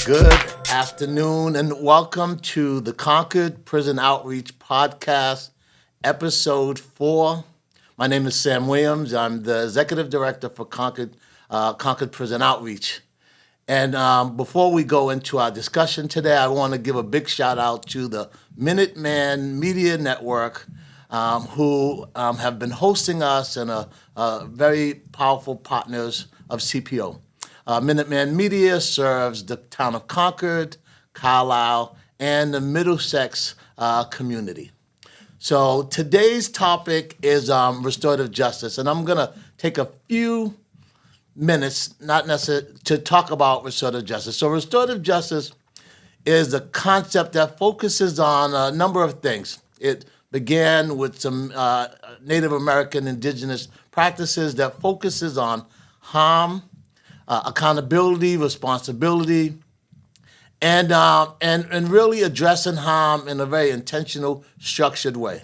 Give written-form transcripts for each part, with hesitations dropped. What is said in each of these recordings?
Good afternoon and welcome to the Concord Prison Outreach Podcast, Episode 4. My name is Sam Williams. I'm the Executive Director for Concord Prison Outreach. And before we go into our discussion today, I want to give a big shout out to the Minuteman Media Network, who have been hosting us and are very powerful partners of CPO. Minuteman Media serves the town of Concord, Carlisle, and the Middlesex community. So today's topic is restorative justice, and I'm going to take a few minutes, not necessarily, to talk about restorative justice. So restorative justice is a concept that focuses on a number of things. It began with some Native American indigenous practices that focuses on harm, accountability, responsibility, and really addressing harm in a very intentional, structured way.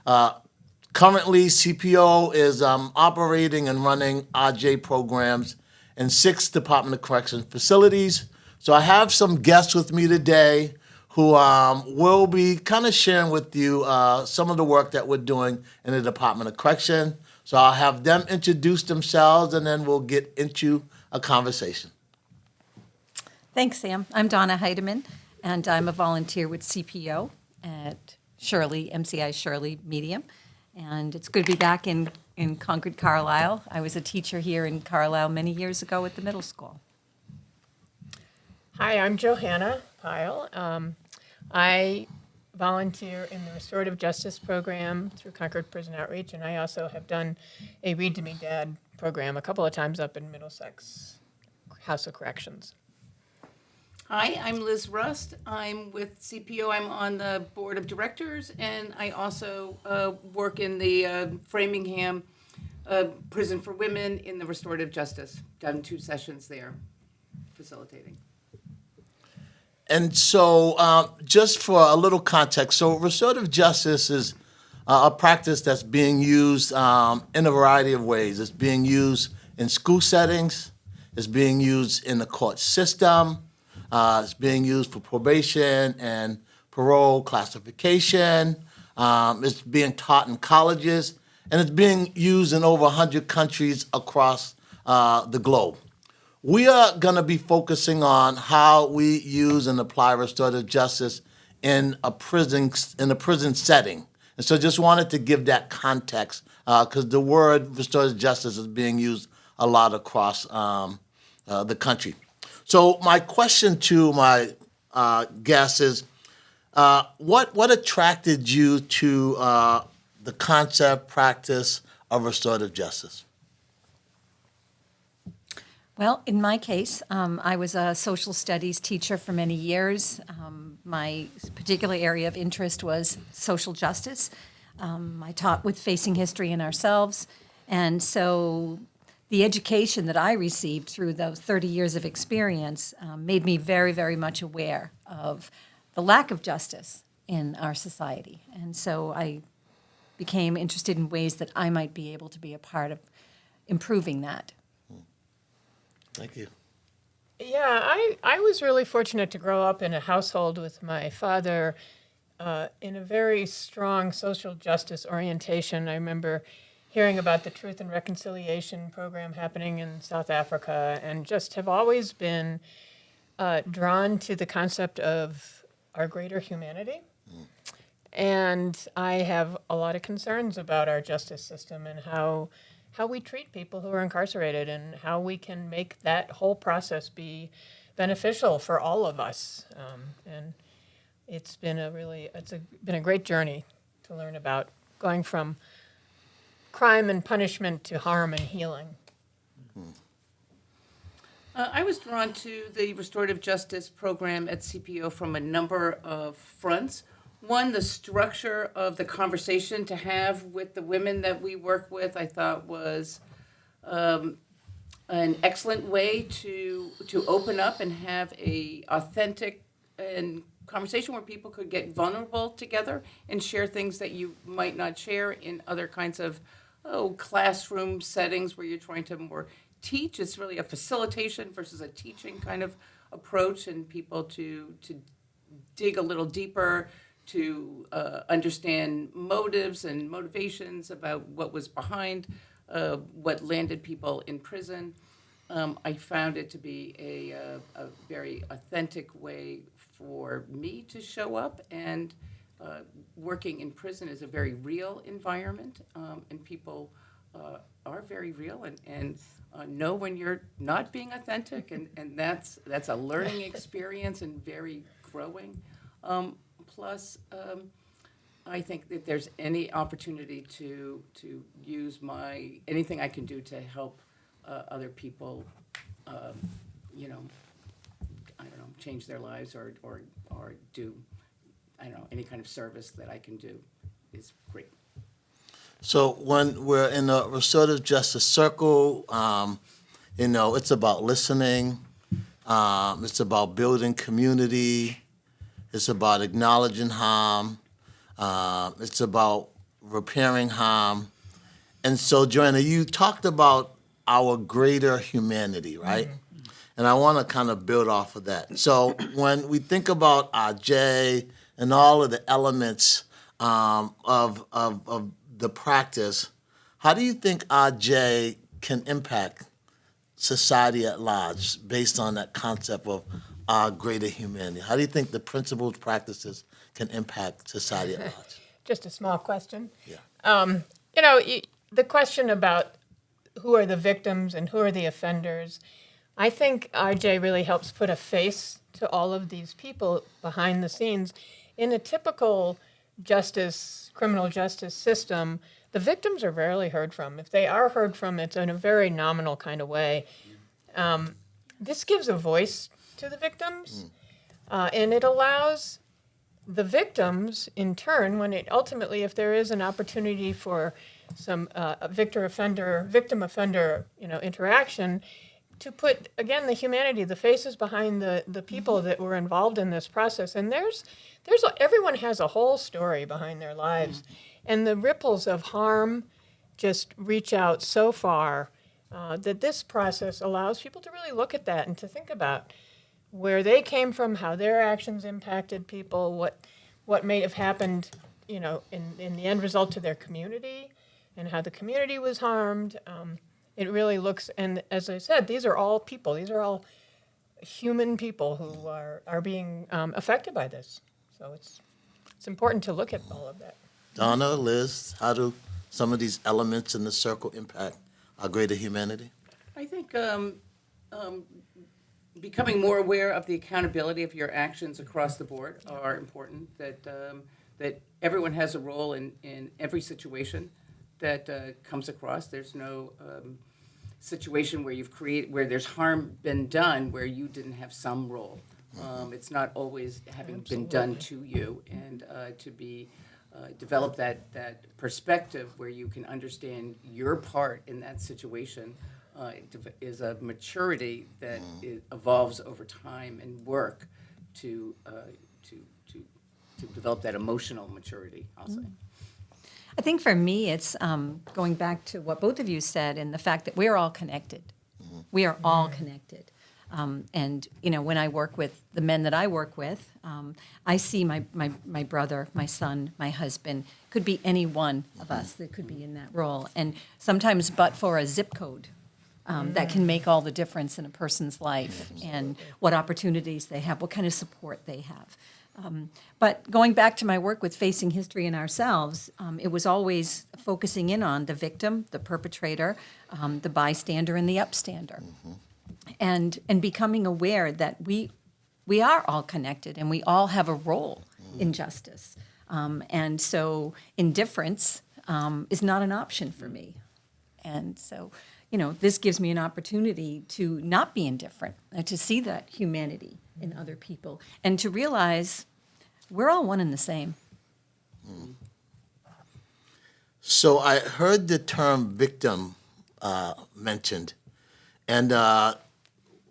Currently, CPO is operating and running RJ programs in 6 Department of Corrections facilities. So I have some guests with me today who will be kind of sharing with you some of the work that we're doing in the Department of Correction. So I'll have them introduce themselves, and then we'll get into a conversation. Thanks, Sam. I'm Donna Heidemann, and I'm a volunteer with CPO at MCI Shirley Medium. And it's good to be back in Concord, Carlisle. I was a teacher here in Carlisle many years ago at the middle school. Hi, I'm Johanna Pyle. I volunteer in the Restorative Justice Program through Concord Prison Outreach, and I also have done a Read to Me Dad program a couple of times up in Middlesex House of Corrections. Hi, I'm Liz Rust. I'm with CPO. I'm on the board of directors, and I also work in the Framingham Prison for Women in the restorative justice. Done 2 sessions there, facilitating. And so, just for a little context, so restorative justice is a practice that's being used in a variety of ways. It's being used in school settings, it's being used in the court system, it's being used for probation and parole classification, it's being taught in colleges, and it's being used in over 100 countries across the globe. We are going to be focusing on how we use and apply restorative justice in a prison setting. And so just wanted to give that context because the word restorative justice is being used a lot across the country. So my question to my guests is, what attracted you to the concept, practice of restorative justice? Well, in my case, I was a social studies teacher for many years. My particular area of interest was social justice. I taught with Facing History and Ourselves, and so the education that I received through those 30 years of experience made me very, very much aware of the lack of justice in our society. And so I became interested in ways that I might be able to be a part of improving that. Thank you. Yeah, I was really fortunate to grow up in a household with my father in a very strong social justice orientation. I remember hearing about the Truth and Reconciliation program happening in South Africa, and just have always been drawn to the concept of our greater humanity. And I have a lot of concerns about our justice system and how we treat people who are incarcerated and how we can make that whole process be beneficial for all of us. And it's been been a great journey to learn about going from crime and punishment to harm and healing. I was drawn to the restorative justice program at CPO from a number of fronts. One, the structure of the conversation to have with the women that we work with, I thought was an excellent way to open up and have a authentic and conversation where people could get vulnerable together and share things that you might not share in other kinds of classroom settings where you're trying to more teach. It's really a facilitation versus a teaching kind of approach, and people to dig a little deeper, to understand motives and motivations about what was behind what landed people in prison. I found it to be a very authentic way for me to show up, and working in prison is a very real environment, and people are very real and know when you're not being authentic, and that's a learning experience and very growing. Plus, I think that there's any opportunity to use anything I can do to help other people, you know, I don't know, change their lives or do, I don't know, any kind of service that I can do is great. So when we're in a restorative justice circle, it's about listening. It's about building community. It's about acknowledging harm. It's about repairing harm. And so, Joanna, you talked about our greater humanity, right? Mm-hmm. And I want to kind of build off of that. So when we think about RJ and all of the elements of the practice, how do you think RJ can impact society at large based on that concept of our greater humanity? How do you think the principles, practices can impact society at large? Just a small question. Yeah. The question about who are the victims and who are the offenders, I think RJ really helps put a face to all of these people behind the scenes. In a typical criminal justice system, the victims are rarely heard from. If they are heard from, it's in a very nominal kind of way. This gives a voice to the victims, and it allows the victims, in turn, if there is an opportunity for some victim-offender, interaction, to put, again, the humanity, the faces behind the people that were involved in this process. And everyone has a whole story behind their lives. And the ripples of harm just reach out so far that this process allows people to really look at that and to think about where they came from, how their actions impacted people, what may have happened, in the end result to their community, and how the community was harmed. It really looks, and as I said, these are all people. These are all human people who are being affected by this. So it's important to look at all of that. Donna, Liz, how do some of these elements in the circle impact our greater humanity? I think becoming more aware of the accountability of your actions across the board are important. That everyone has a role in every situation that comes across. There's no situation where where there's harm been done where you didn't have some role. It's not always having been done to you, and to be develop that perspective where you can understand your part in that situation is a maturity that evolves over time and work to develop that emotional maturity, I'll say. I think for me, it's going back to what both of you said, and the fact that we're all connected. We are all connected. And when I work with the men that I work with, I see my brother, my son, my husband, could be any one of us that could be in that role. And sometimes but for a zip code that can make all the difference in a person's life, and what opportunities they have, what kind of support they have. But going back to my work with Facing History and Ourselves, it was always focusing in on the victim, the perpetrator, the bystander, and the upstander. And becoming aware that we are all connected and we all have a role in justice. And so indifference is not an option for me. And so, this gives me an opportunity to not be indifferent, to see that humanity in other people, and to realize we're all one and the same. So I heard the term victim mentioned, and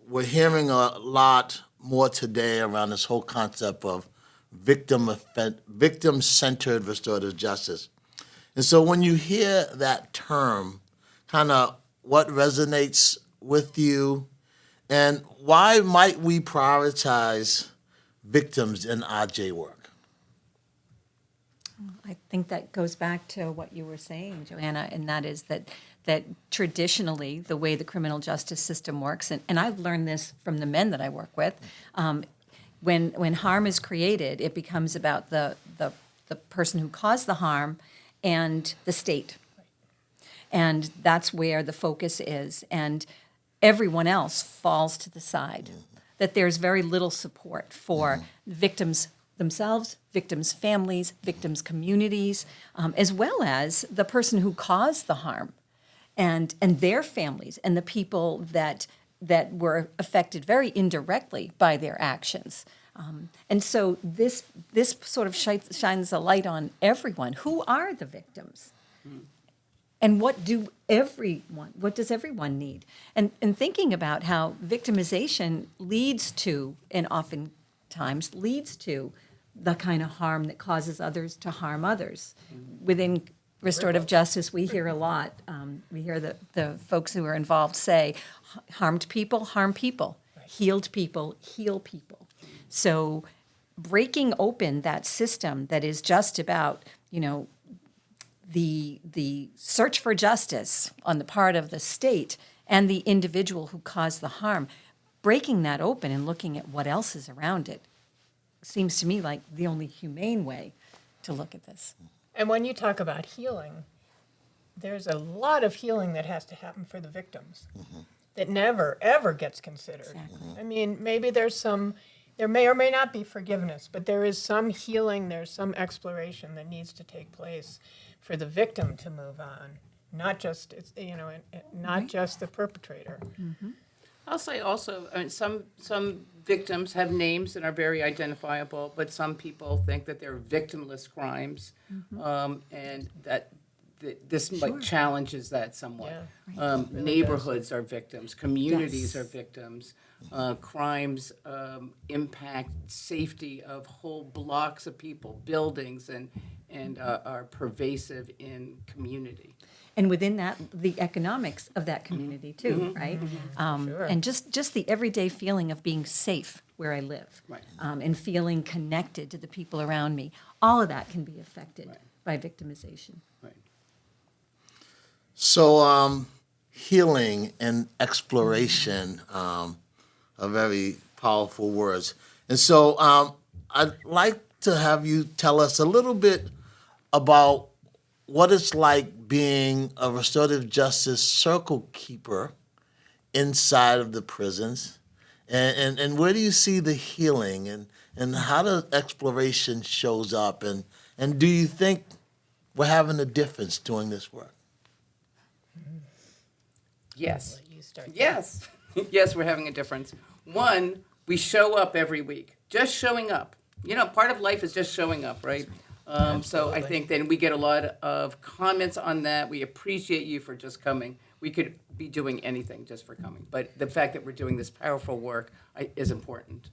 we're hearing a lot more today around this whole concept of victim-centered restorative justice. And so when you hear that term, kind of what resonates with you, and why might we prioritize victims in RJ work? I think that goes back to what you were saying, Joanna, and that is that traditionally, the way the criminal justice system works, and I've learned this from the men that I work with, when harm is created, it becomes about the person who caused the harm and the state. And that's where the focus is. And everyone else falls to the side. That there's very little support for victims themselves, victims' families, victims' communities, as well as the person who caused the harm and their families and the people that were affected very indirectly by their actions. And so this sort of shines a light on everyone. Who are the victims? And what does everyone need? And thinking about how victimization leads to, and oftentimes leads to, the kind of harm that causes others to harm others. Within restorative justice, we hear a lot. We hear the folks who are involved say, harmed people harm people, healed people heal people. So breaking open that system that is just about, the search for justice on the part of the state and the individual who caused the harm, breaking that open and looking at what else is around it seems to me like the only humane way to look at this. And when you talk about healing, there's a lot of healing that has to happen for the victims that never, ever gets considered. Exactly. I mean, maybe there may or may not be forgiveness, but there is some healing, there's some exploration that needs to take place for the victim to move on, not just, not just the perpetrator. I'll say also, I mean, some victims have names and are very identifiable, but some people think that they're victimless crimes, and that this like challenges that somewhat. Yeah. Neighborhoods are victims, communities Yes. are victims. Crimes impact safety of whole blocks of people, buildings, and are pervasive in community. And within that, the economics of that community too, right? Sure. And just the everyday feeling of being safe where I live, Right. And feeling connected to the people around me. All of that can be affected Right. by victimization. Right. So healing and exploration are very powerful words. And so I'd like to have you tell us a little bit about what it's like being a restorative justice circle keeper inside of the prisons, and where do you see the healing, and how the exploration shows up, and do you think we're having a difference doing this work? Yes. You start. Yes. Yes, we're having a difference. One, we show up every week. Just showing up. Part of life is just showing up, right? So I think then we get a lot of comments on that. We appreciate you for just coming. We could be doing anything just for coming. But the fact that we're doing this powerful work is important.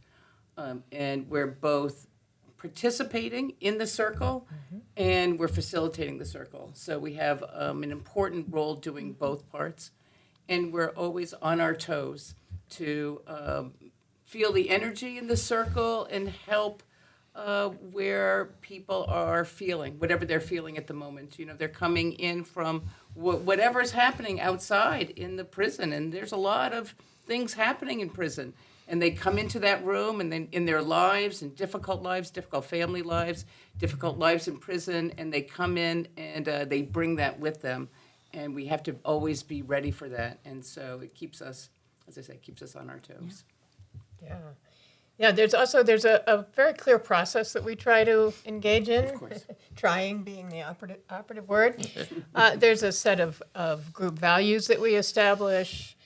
And we're both participating in the circle and we're facilitating the circle. So we have an important role doing both parts. And we're always on our toes to feel the energy in the circle and help where people are feeling, whatever they're feeling at the moment. They're coming in from whatever's happening outside in the prison, and there's a lot of things happening in prison. And they come into that room, and then in their lives, and difficult family lives, difficult lives in prison, and they come in and they bring that with them. And we have to always be ready for that. And so it keeps us, as I say, keeps us on our toes. Yeah. Yeah, there's a very clear process that we try to engage in. Of course. Trying being the operative word. There's a set of group values that we establish.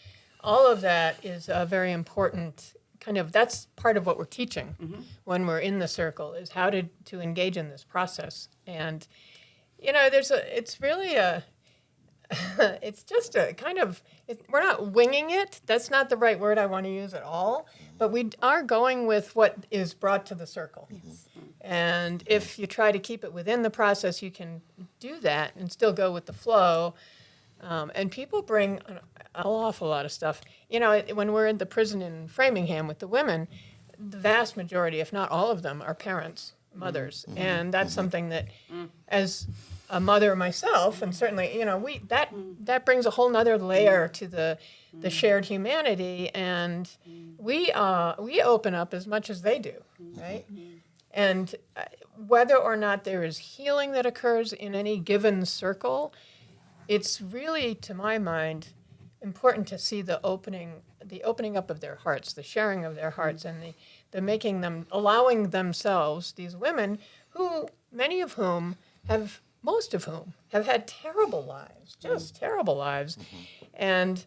All of that is very important. That's part of what we're teaching when we're in the circle, is how to engage in this process. And it's really it's just a kind of, we're not winging it. That's not the right word I want to use at all. But we are going with what is brought to the circle. And if you try to keep it within the process, you can do that and still go with the flow. And people bring an awful lot of stuff. You know, when we're in the prison in Framingham with the women, the vast majority, if not all of them, are parents, mothers, and that's something that, as a mother myself, and certainly, you know, that brings a whole nother layer to the shared humanity, and we open up as much as they do, right? And whether or not there is healing that occurs in any given circle, it's really, to my mind, important to see the opening up of their hearts, the sharing of their hearts, and the making them, allowing themselves, these women, who, most of whom have had terrible lives, just terrible lives, and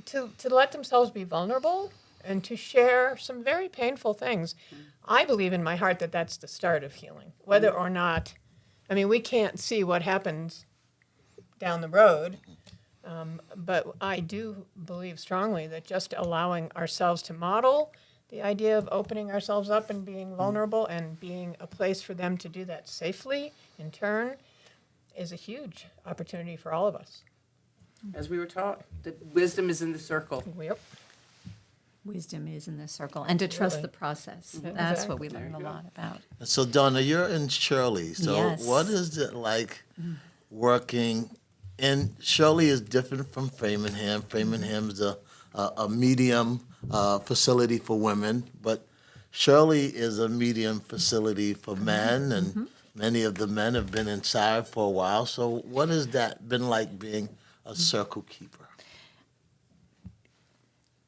to let themselves be vulnerable and to share some very painful things. I believe in my heart that that's the start of healing, whether or not, I mean, we can't see what happens down the road, but I do believe strongly that just allowing ourselves to model the idea of opening ourselves up and being vulnerable and being a place for them to do that safely in turn is a huge opportunity for all of us. As we were taught, that wisdom is in the circle. Yep. Wisdom is in this circle, and to trust Really. the process. That's what we learn a lot about. So Donna, you're in Shirley. So Yes. what is it like working in Shirley is different from Framingham. Framingham's a medium facility for women, but Shirley is a medium facility for men, and many of the men have been inside for a while. So what has that been like being a circle keeper?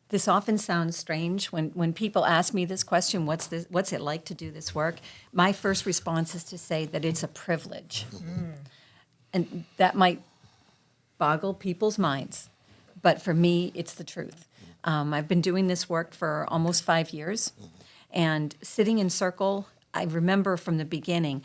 This often sounds strange when people ask me this question, what's it like to do this work? My first response is to say that it's a privilege. And that might boggle people's minds, but for me, it's the truth. I've been doing this work for almost 5 years, and sitting in circle, I remember from the beginning,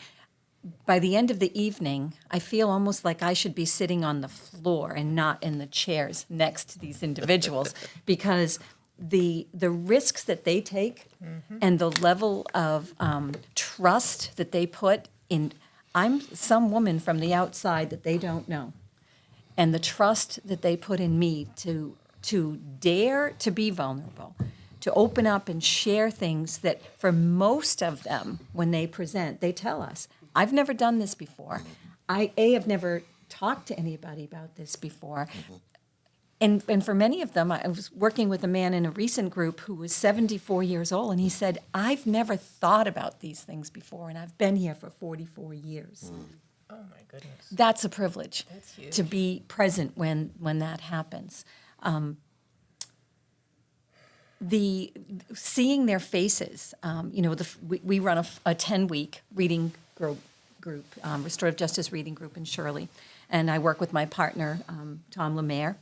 by the end of the evening, I feel almost like I should be sitting on the floor and not in the chairs next to these individuals, because the risks that they take and the level of trust that they put in. I'm some woman from the outside that they don't know, and the trust that they put in me to dare to be vulnerable, to open up and share things that for most of them, when they present, they tell us, I've never done this before. I have never talked to anybody about this before. And for many of them, I was working with a man in a recent group who was 74 years old, and he said, I've never thought about these things before, and I've been here for 44 years. Oh my goodness. That's a privilege. That's huge. To be present when that happens. The seeing their faces, we run a 10-week reading group, restorative justice reading group in Shirley, and I work with my partner, Tom Lemaire.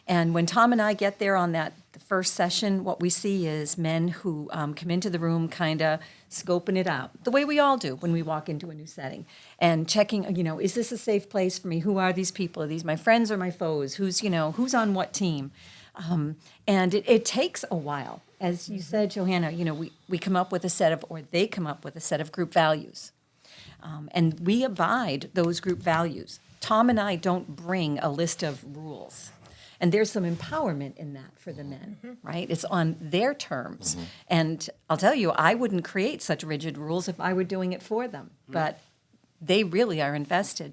And when Tom and I get there on the first session, what we see is men who come into the room kind of scoping it out, the way we all do when we walk into a new setting, and checking, is this a safe place for me? Who are these people? Are these my friends or my foes? Who's on what team? And it takes a while. As you said, Johanna, we come up with they come up with a set of group values. And we abide those group values. Tom and I don't bring a list of rules. And there's some empowerment in that for the men, right? It's on their terms. And I'll tell you, I wouldn't create such rigid rules if I were doing it for them. But they really are invested.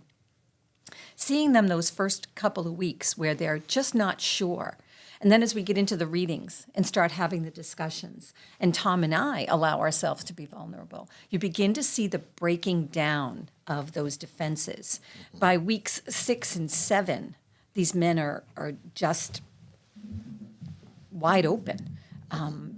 Seeing them those first couple of weeks where they're just not sure. And then as we get into the readings and start having the discussions, and Tom and I allow ourselves to be vulnerable, you begin to see the breaking down of those defenses. By weeks 6 and 7, these men are just wide open. And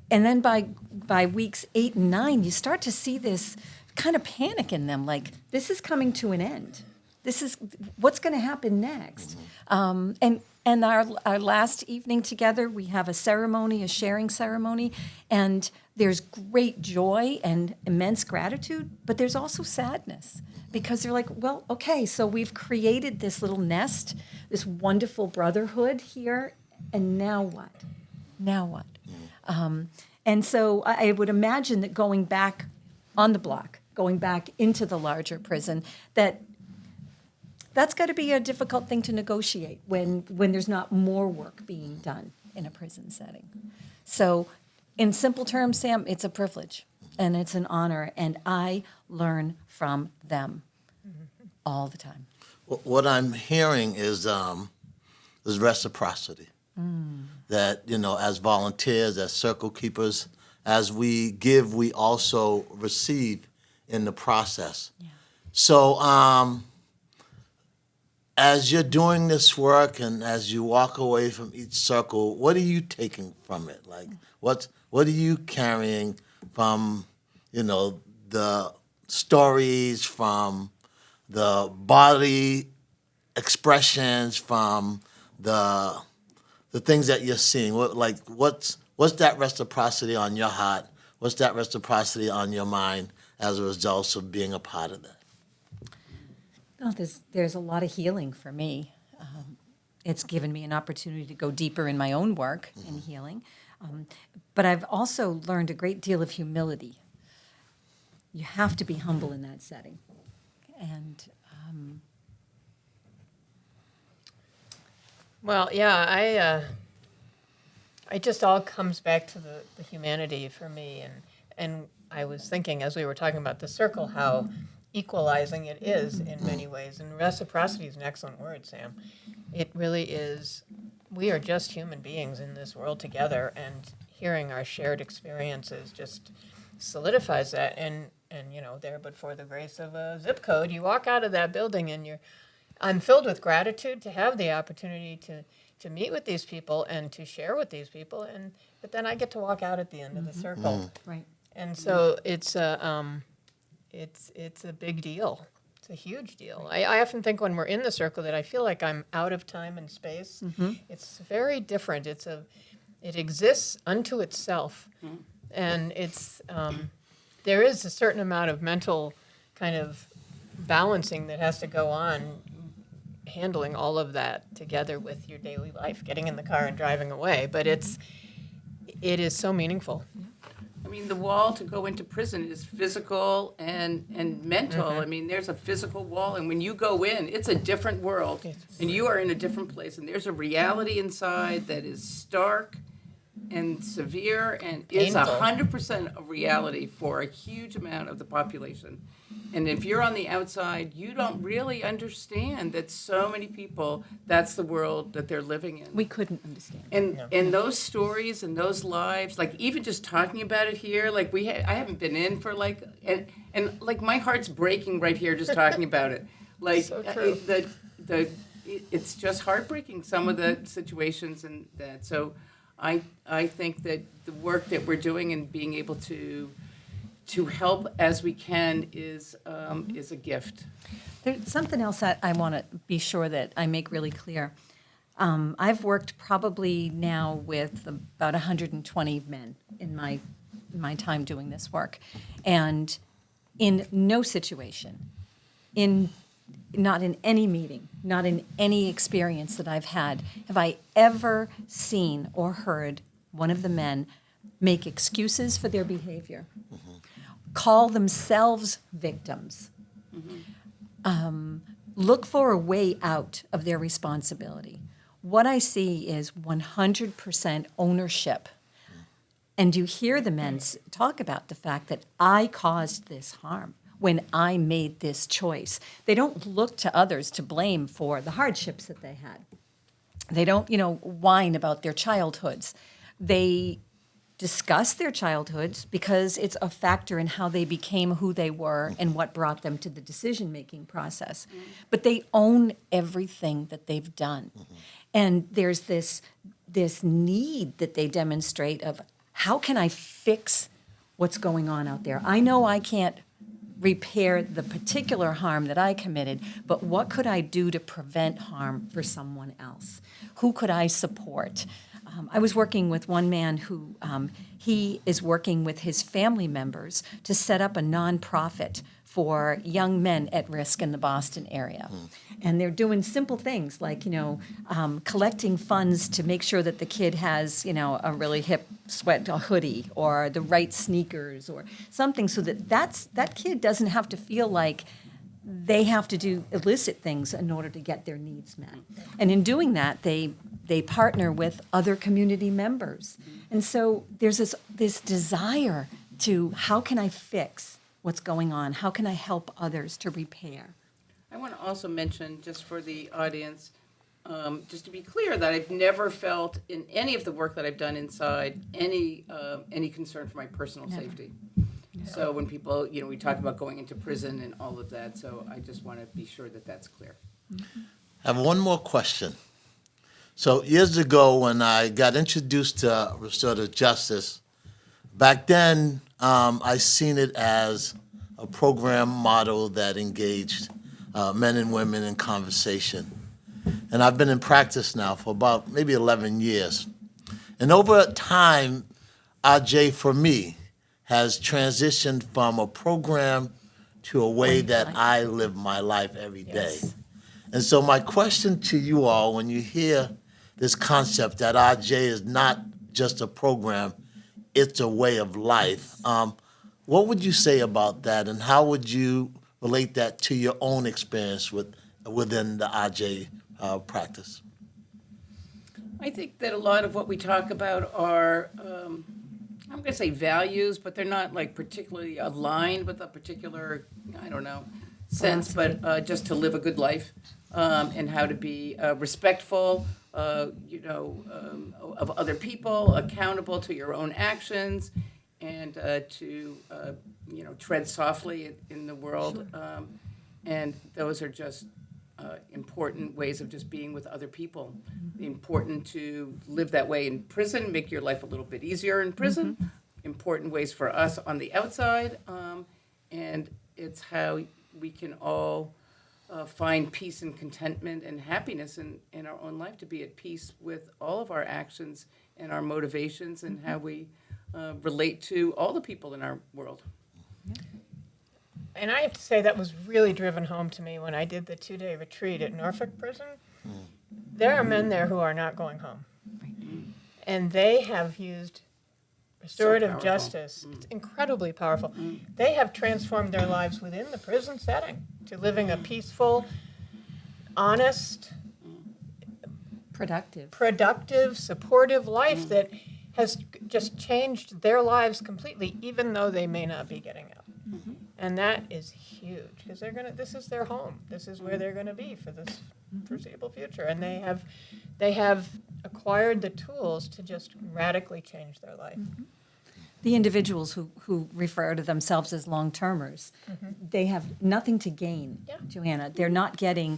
then by weeks 8 and 9, you start to see this kind of panic in them, like, this is coming to an end. This is what's going to happen next. And our last evening together, we have a ceremony, a sharing ceremony, and there's great joy and immense gratitude, but there's also sadness, because they're like, well, okay, so we've created this little nest, this wonderful brotherhood here, and now what? Now what? And so I would imagine that going back on the block, going back into the larger prison, that's got to be a difficult thing to negotiate when there's not more work being done in a prison setting. So in simple terms, Sam, it's a privilege and it's an honor, and I learn from them all the time. What I'm hearing is reciprocity. That, as volunteers, as circle keepers, as we give, we also receive in the process. Yeah. So as you're doing this work and as you walk away from each circle, what are you taking from it? Like, what are you carrying from, the stories, from the body expressions, from the things that you're seeing? What's that reciprocity on your heart? What's that reciprocity on your mind as a result of being a part of that? Well, there's a lot of healing for me. It's given me an opportunity to go deeper in my own work in healing. But I've also learned a great deal of humility. You have to be humble in that setting. And Well, yeah, it just all comes back to the humanity for me. And I was thinking, as we were talking about the circle, how equalizing it is in many ways. And reciprocity is an excellent word, Sam. It really is. We are just human beings in this world together, and hearing our shared experiences just solidifies that. And there, but for the grace of a zip code, you walk out of that building and I'm filled with gratitude to have the opportunity to meet with these people and to share with these people, but then I get to walk out at the end of the circle. right. And so it's a big deal. It's a huge deal. I often think when we're in the circle that I feel like I'm out of time and space. It's very different. It exists unto itself, and it's there is a certain amount of mental kind of balancing that has to go on, handling all of that together with your daily life, getting in the car and driving away. But it is so meaningful. I mean, the wall to go into prison is physical and mental. I mean, there's a physical wall, and when you go in, it's a different world, and you are in a different place, and there's a reality inside that is stark and severe and is Painful. 100% a reality for a huge amount of the population. And if you're on the outside, you don't really understand that so many people, that's the world that they're living in. We couldn't understand. And those stories and those lives, like even just talking about it here, like I haven't been in for like, and like my heart's breaking right here just talking about it. Like So true. it's just heartbreaking, some of the situations and that. So I think that the work that we're doing and being able to help as we can is a gift. There's something else that I want to be sure that I make really clear. I've worked probably now with about 120 men in my time doing this work, and in no situation, not in any meeting, not in any experience that I've had, have I ever seen or heard one of the men make excuses for their behavior, call themselves victims, look for a way out of their responsibility. What I see is 100% ownership. And you hear the men talk about the fact that I caused this harm when I made this choice. They don't look to others to blame for the hardships that they had. They don't, whine about their childhoods. They discuss their childhoods because it's a factor in how they became who they were and what brought them to the decision-making process. But they own everything that they've done. And there's this need that they demonstrate of, how can I fix what's going on out there? I know I can't repair the particular harm that I committed, but what could I do to prevent harm for someone else? Who could I support? I was working with one man who he is working with his family members to set up a nonprofit for young men at risk in the Boston area. And they're doing simple things like, collecting funds to make sure that the kid has, a really hip sweat a hoodie or the right sneakers or something, so that kid doesn't have to feel like they have to do illicit things in order to get their needs met. And in doing that, they partner with other community members. And so there's this desire to, how can I fix what's going on? How can I help others to repair? I want to also mention, just for the audience, just to be clear, that I've never felt in any of the work that I've done inside any concern for my personal safety. So when people, we talk about going into prison and all of that, so I just want to be sure that that's clear. I have one more question. So years ago, when I got introduced to restorative justice, back then I seen it as a program model that engaged men and women in conversation. And I've been in practice now for about maybe 11 years. And over time, RJ, for me, has transitioned from a program to a way that I live my life every day. Yes. And so my question to you all, when you hear this concept that RJ is not just a program, it's a way of life, what would you say about that, and how would you relate that to your own experience within the RJ practice? I think that a lot of what we talk about are, I'm going to say values, but they're not like particularly aligned with a particular, sense, but just to live a good life and how to be respectful, of other people, accountable to your own actions, and to, tread softly in the world. And those are just important ways of just being with other people. Important to live that way in prison, make your life a little bit easier in prison. Important ways for us on the outside. And it's how we can all find peace and contentment and happiness in our own life, to be at peace with all of our actions and our motivations and how we relate to all the people in our world. And I have to say that was really driven home to me when I did the 2-day retreat at Norfolk Prison. There are men there who are not going home. And they have used restorative powerful. justice. It's incredibly powerful. They have transformed their lives within the prison setting to living a peaceful, honest, productive, supportive life that has just changed their lives completely, even though they may not be getting out. And that is huge, because this is their home. This is where they're going to be for this foreseeable future. And they have acquired the tools to just radically change their life. The individuals who refer to themselves as long-termers, they have nothing to gain, Joanna. They're not getting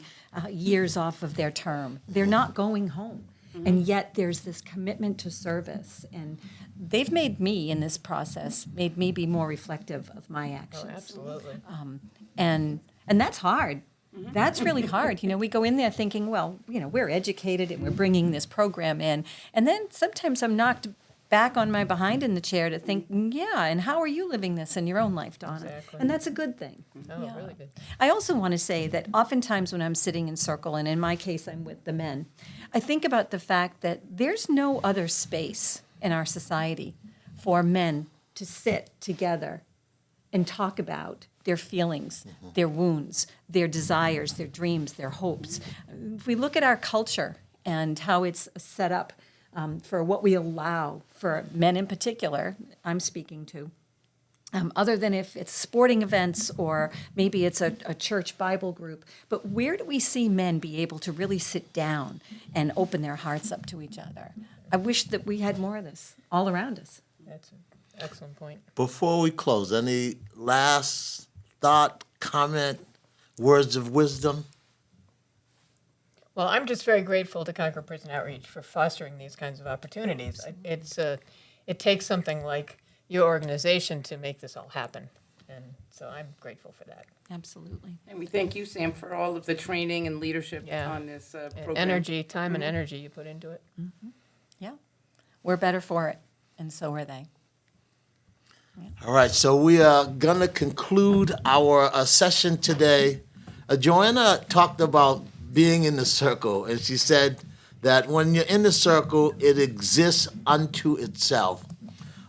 years off of their term. They're not going home. And yet there's this commitment to service. And they've made me, in this process, made me be more reflective of my actions. Oh, absolutely. And that's hard. That's really hard. We go in there thinking, well, we're educated and we're bringing this program in. And then sometimes I'm knocked back on my behind in the chair to think, and how are you living this in your own life, Donna? Exactly. And that's a good thing. Oh, really good. I also want to say that oftentimes when I'm sitting in circle, and in my case I'm with the men, I think about the fact that there's no other space in our society for men to sit together and talk about their feelings, their wounds, their desires, their dreams, their hopes. If we look at our culture and how it's set up for what we allow for men in particular, I'm speaking to, other than if it's sporting events or maybe it's a church Bible group, but where do we see men be able to really sit down and open their hearts up to each other? I wish that we had more of this all around us. That's an excellent point. Before we close, any last thought, comment, words of wisdom? Well, I'm just very grateful to Concord Prison Outreach for fostering these kinds of opportunities. It takes something like your organization to make this all happen, and so I'm grateful for that. Absolutely. And we thank you, Sam, for all of the training and leadership on this And program. time and energy you put into it. Yeah. We're better for it, and so are they. All right, so we are going to conclude our session today. Joanna talked about being in the circle, and she said that when you're in the circle, it exists unto itself.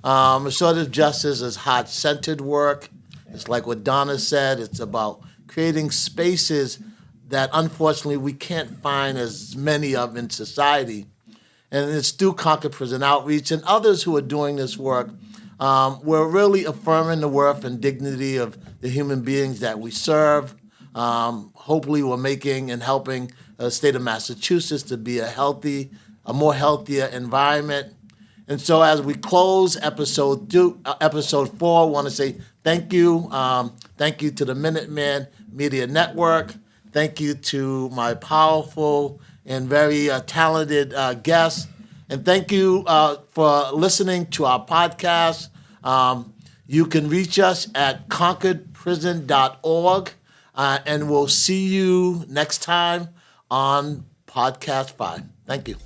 Restorative justice is heart-centered work. It's like what Donna said. It's about creating spaces that unfortunately we can't find as many of in society. And it's through Concord Prison Outreach and others who are doing this work. We're really affirming the worth and dignity of the human beings that we serve. Hopefully we're making and helping the state of Massachusetts to be a more healthier environment. And so as we close episode 4, I want to say thank you. Thank you to the Minuteman Media Network. Thank you to my powerful and very talented guests. And thank you for listening to our podcast. You can reach us at concordprison.org. And we'll see you next time on Podcast 5. Thank you.